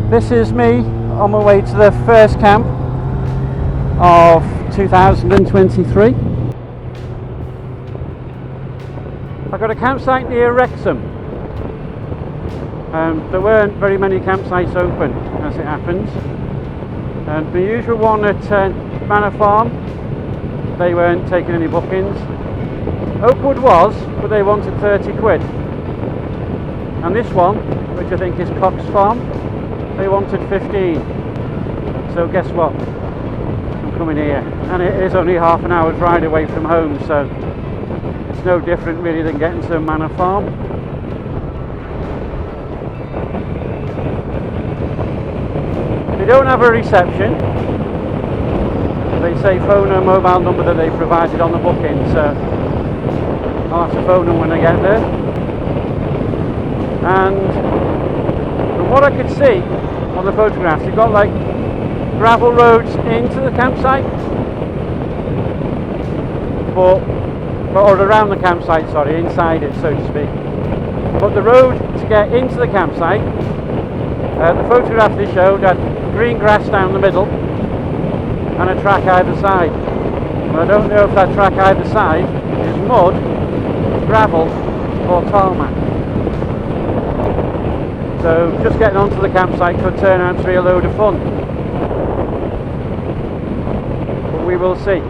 This is me on my way to the first camp of 2023. I've got a campsite near Wrexham. There weren't very many campsites open, as it happens. And the usual one at Manor Farm, they weren't taking any bookings. Oakwood was, but they wanted 30 quid. And this one, which I think is Cox Farm, they wanted 15. So guess what? I'm coming here, and it is only half an hour's ride away from home, so it's no different really than getting to Manor Farm. They don't have a reception. They say phone a mobile number that they provided on the booking, so I'll have to phone them when I get there. And from what I could see on the photographs, you've got like gravel roads into the campsite, or around the campsite, sorry, inside it, so to speak. But the road to get into the campsite, the photograph they showed had green grass down the middle and a track either side. And I don't know if that track either side is mud, gravel or tarmac. So just getting onto the campsite could turn out to be a load of fun. But we will see.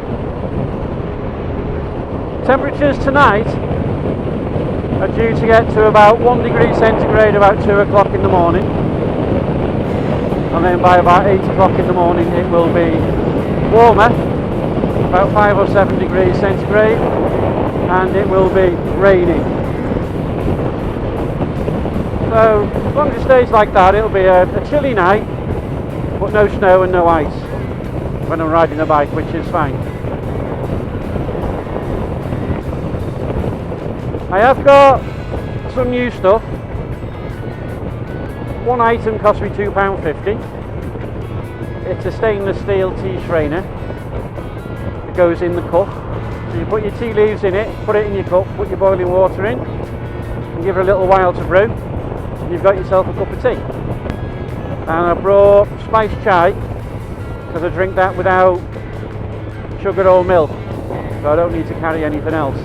Temperatures tonight are due to get to about 1 degree centigrade about 2 o'clock in the morning. And then by about 8 o'clock in the morning it will be warmer, about 5 or 7 degrees centigrade, and it will be raining. So as long as it stays like that, it'll be a chilly night, but no snow and no ice when I'm riding a bike, which is fine. I have got some new stuff. One item cost me £2.50. It's a stainless steel tea strainer. It goes in the cup. So you put your tea leaves in it, put it in your cup, put your boiling water in, and give it a little while to brew. You've got yourself a cup of tea. And I brought spiced chai because I drink that without sugar or milk, so I don't need to carry anything else.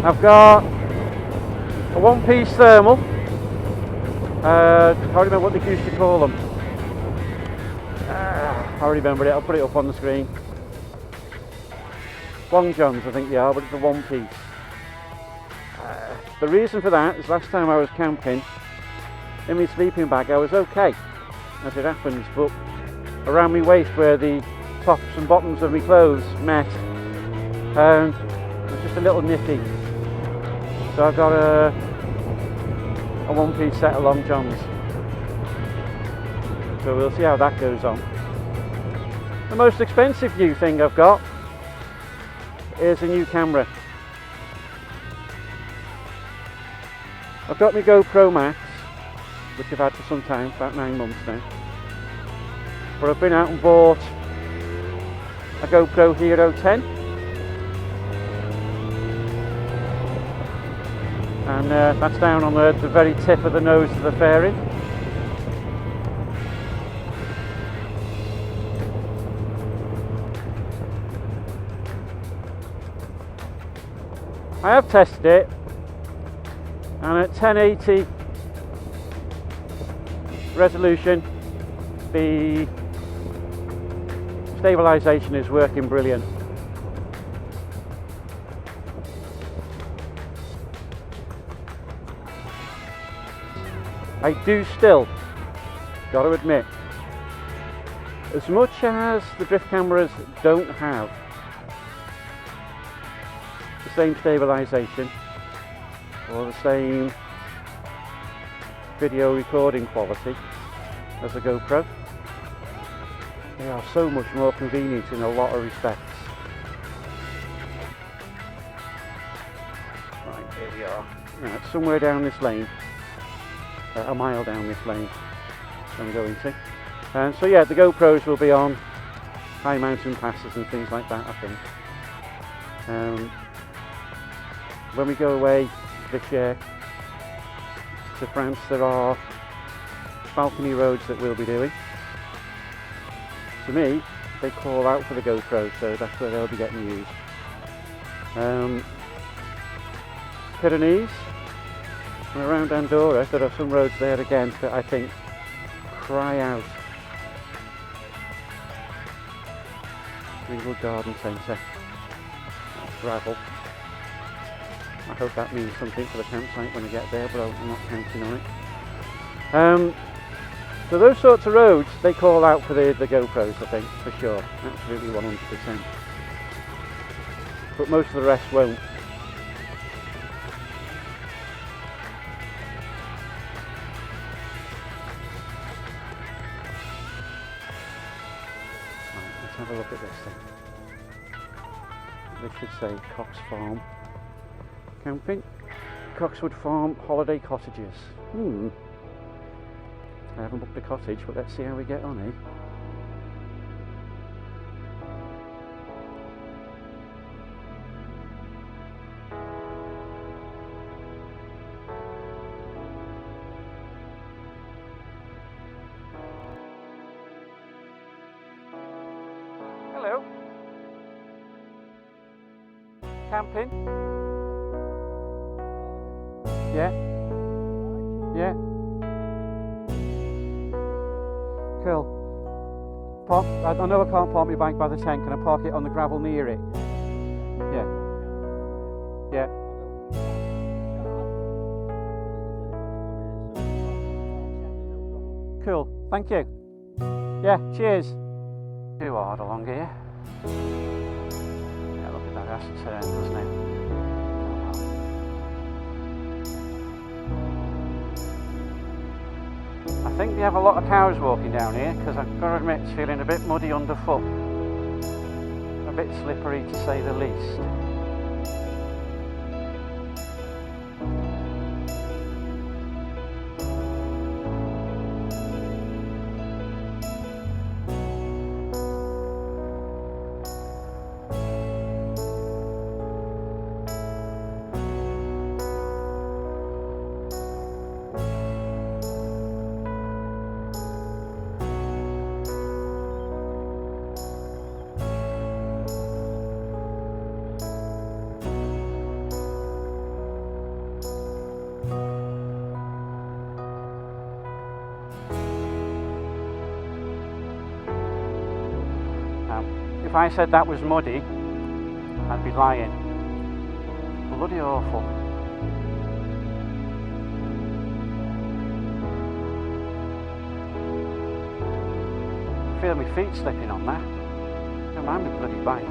I've got a one-piece thermal. I can't remember what they used to call them. I remember it, I'll put it up on the screen. Long johns I think they are, but it's a one-piece. The reason for that is last time I was camping in my sleeping bag I was okay, as it happens, but around my waist where the tops and bottoms of my clothes met, it was just a little nippy. So I've got a one-piece set of long johns. So we'll see how that goes on. The most expensive new thing I've got is a new camera. I've got my GoPro Max, which I've had for some time, about 9 months now. But I've been out and bought a GoPro Hero 10. And that's down on the very tip of the nose of the fairing. I have tested it, and at 1080 resolution the stabilisation is working brilliant. I do still, got to admit, as much as the drift cameras don't have the same stabilisation or the same video recording quality as a GoPro, they are so much more convenient in a lot of respects. Right, here we are. Right, somewhere down this lane, a mile down this lane I'm going to. So yeah, the GoPros will be on high mountain passes and things like that, I think. When we go away this year to France there are balcony roads that we'll be doing. To me, they call out for the GoPro, so that's where they'll be getting used. Pyrenees, and around Andorra, there are some roads there again that I think cry out. Greenwood Garden Centre, gravel. I hope that means something for the campsite when I get there, but I'm not counting on it. So those sorts of roads, they call out for the GoPros, I think, for sure, absolutely 100%. But most of the rest won't. Right, let's have a look at this thing. This should say Cox Farm Camping, Coxwood Farm Holiday Cottages. I haven't booked a cottage, but let's see how we get on, eh? Hello. Camping? Yeah. Yeah. Cool. I know I can't park my bike by the tent. Can I park it on the gravel near it? Yeah. Yeah. Cool. Thank you. Yeah. Cheers. Too hard along here. Yeah, look at that. That's a turn, doesn't it? I think they have a lot of cows walking down here, because I've got to admit it's feeling a bit muddy underfoot, a bit slippery to say the least. If I said that was muddy, I'd be lying. Bloody awful. I feel my feet slipping on that. Don't mind my bloody bike.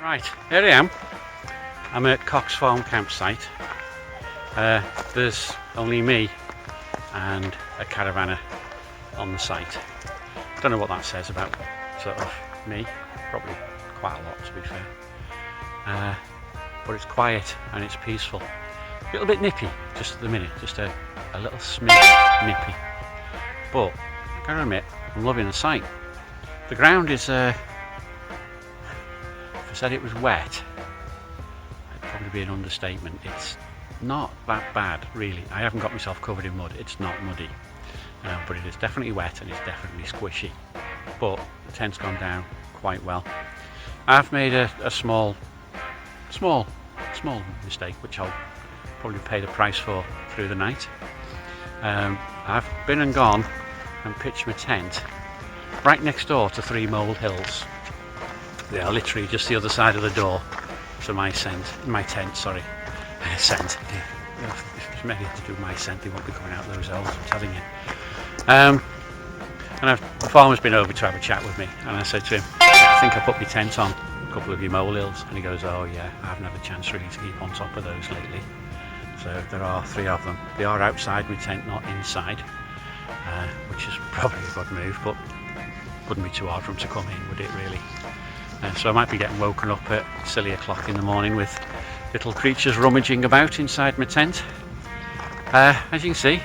Right, here I am. I'm at Cox Farm campsite. There's only me and a caravaner on the site. Don't know what that says about sort of me. Probably quite a lot, to be fair. But it's quiet and it's peaceful. A little bit nippy just at the minute, just a little smidge nippy. But I gotta admit, I'm loving the sight. The ground is, if I said it was wet, it'd probably be an understatement. It's not that bad, really. I haven't got myself covered in mud. It's not muddy, but it is definitely wet and it's definitely squishy. But the tent's gone down quite well. I've made a small mistake, which I'll probably pay the price for through the night. I've been and gone and pitched my tent right next door to 3 mole hills. They are literally just the other side of the door to my tent. Scent. If it's made to do my scent, they won't be coming out those holes, I'm telling you. And the farmer's been over to have a chat with me, and I said to him, I think I put my tent on a couple of your molehills, and he goes, oh yeah, I haven't had a chance really to keep on top of those lately. So there are 3 of them. They are outside my tent, not inside, which is probably a good move, but wouldn't be too hard for them to come in, would it really? So I might be getting woken up at silly o'clock in the morning with little creatures rummaging about inside my tent. As you can see,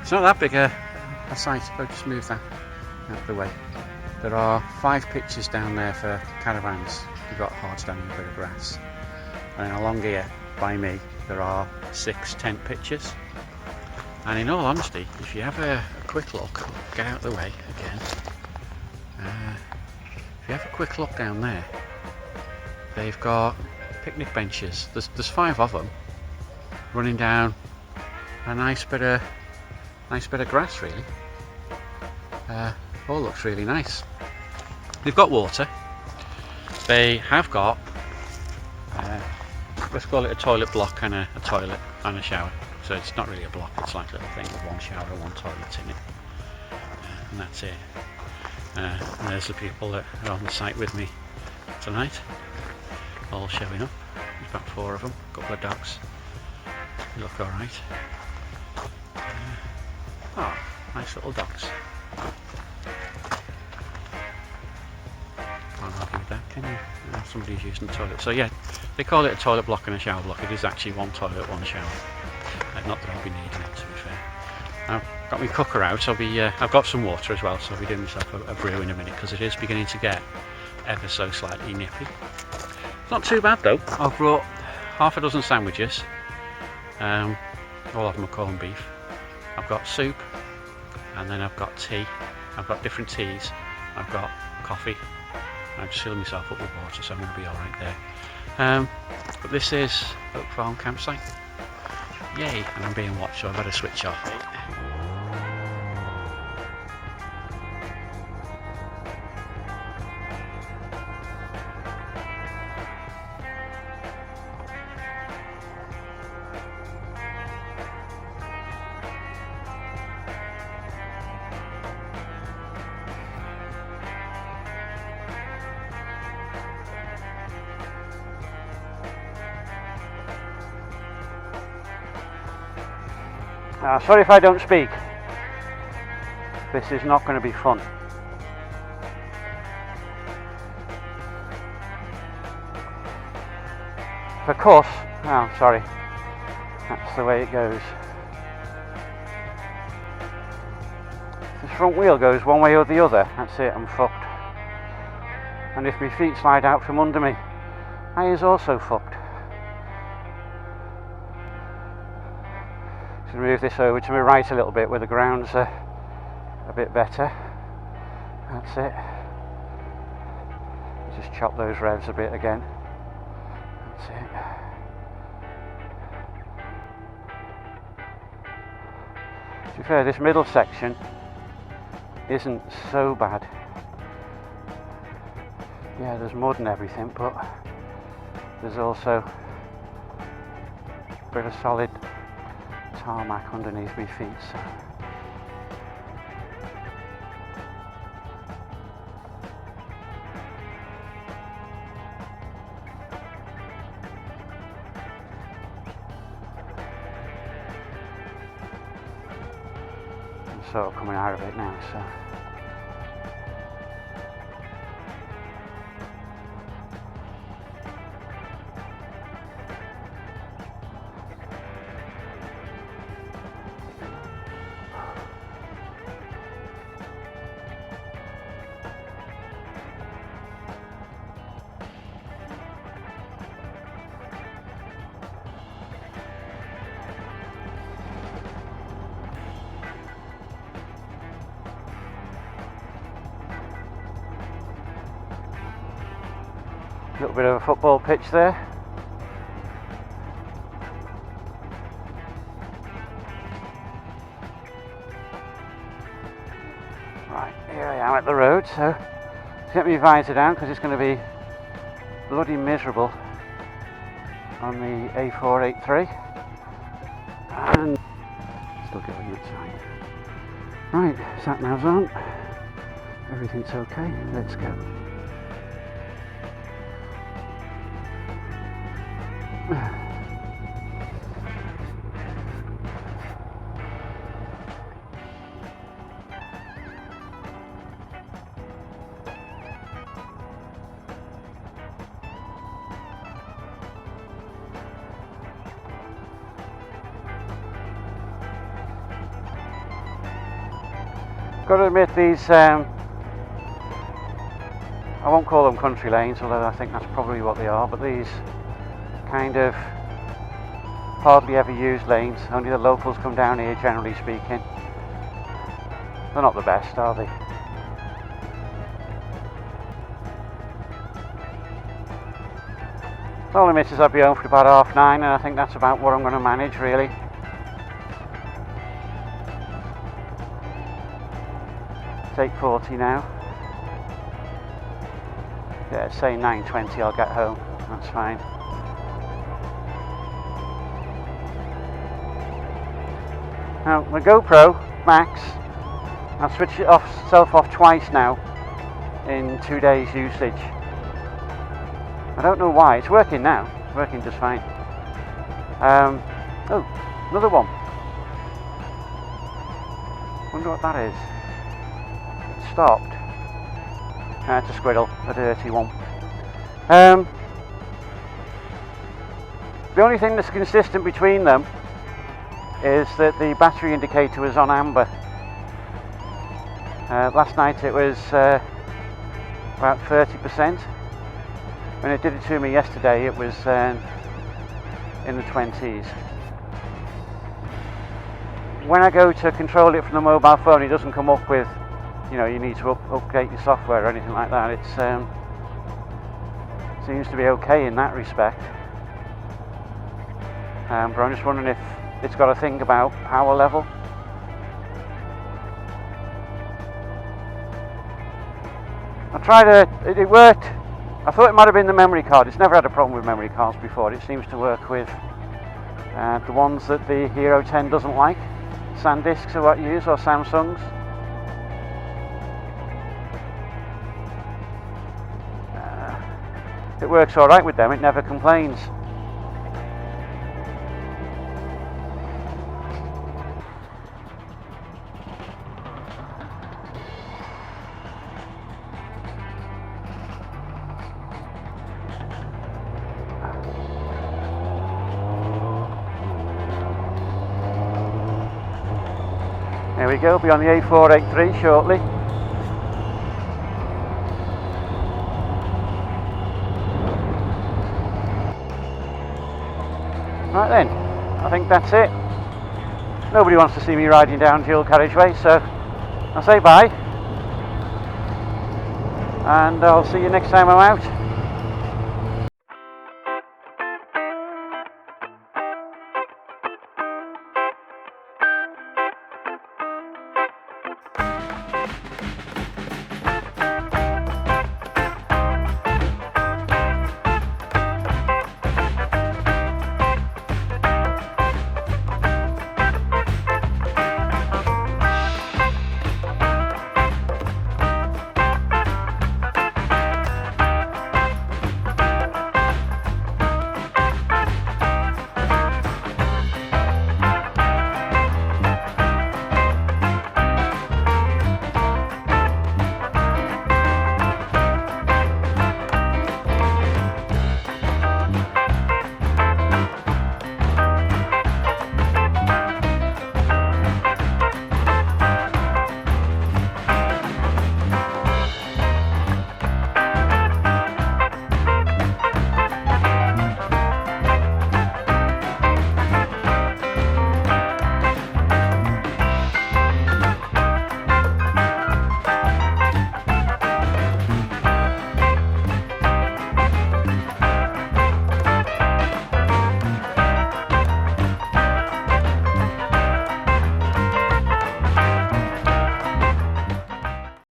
it's not that big a site. I'll just move that out of the way. There are 5 pitches down there for caravans. You've got hard standing bit of grass. And along here by me there are 6 tent pitches. And in all honesty, if you have a quick look, get out of the way again. If you have a quick look down there, they've got picnic benches. There's 5 of them running down a nice bit of grass, really. All looks really nice. They've got water. They have got let's call it a toilet block and a toilet and a shower. So it's not really a block, it's like a little thing with 1 shower and 1 toilet in it, and that's it. And there's the people that are on the site with me tonight, all showing up. There's about 4 of them, a couple of dogs. They look alright. Oh, nice little dogs. Can't argue with that, can you? Somebody's using the toilet. So yeah, they call it a toilet block and a shower block. It is actually 1 toilet, 1 shower. Not that I'll be needing it, to be fair. I've got my cooker out. I've got some water as well, so I'll be doing myself a brew in a minute, because it is beginning to get ever so slightly nippy. It's not too bad though. I've brought half a dozen sandwiches. All of them are corned beef. I've got soup, and then I've got tea. I've got different teas. I've got coffee. I've just filled myself up with water, so I'm going to be alright there. But this is Oak Farm campsite. Yay, and I'm being watched, so I better switch off. Sorry if I don't speak. This is not going to be fun. Of course, oh sorry, that's the way it goes. If this front wheel goes one way or the other, that's it, I'm fucked. And if my feet slide out from under me, I is also fucked. Just move this over to my right a little bit where the ground's a bit better. That's it. Just chop those revs a bit again. That's it. To be fair, this middle section isn't so bad. Yeah, there's mud and everything, but there's also a bit of solid tarmac underneath my feet, so. I'm sort of coming out of it now, so. A little bit of a football pitch there. Right, here I am at the road, so get my visor down because it's going to be bloody miserable on the A483 and still going outside. Right, sat nav's on, everything's okay, let's go. Got to admit these, I won't call them country lanes, although I think that's probably what they are, but these kind of hardly ever used lanes, only the locals come down here generally speaking. They're not the best, are they? The only miss is I'll be home for about 9:30, and I think that's about what I'm going to manage really. It's 8:40 now. Yeah, say 9:20 I'll get home, that's fine. Now the GoPro Max, I've switched it itself off twice now in 2 days usage. I don't know why, it's working now, it's working just fine. Oh, another one. Wonder what that is. It stopped. It's a squirrel, a dirty one. The only thing that's consistent between them is that the battery indicator was on amber. Last night it was about 30%. When it did it to me yesterday it was in the 20s. When I go to control it from the mobile phone, it doesn't come up with, you know, you need to update your software or anything like that. It seems to be okay in that respect. But I'm just wondering if it's got a thing about power level. I tried it worked. I thought it might have been the memory card. It's never had a problem with memory cards before. It seems to work with the ones that the Hero 10 doesn't like. SanDisks are what you use, or Samsungs. It works alright with them, it never complains. There we go, be on the A483 shortly. Right then, I think that's it. Nobody wants to see me riding down dual carriageway, so I'll say bye. And I'll see you next time I'm out.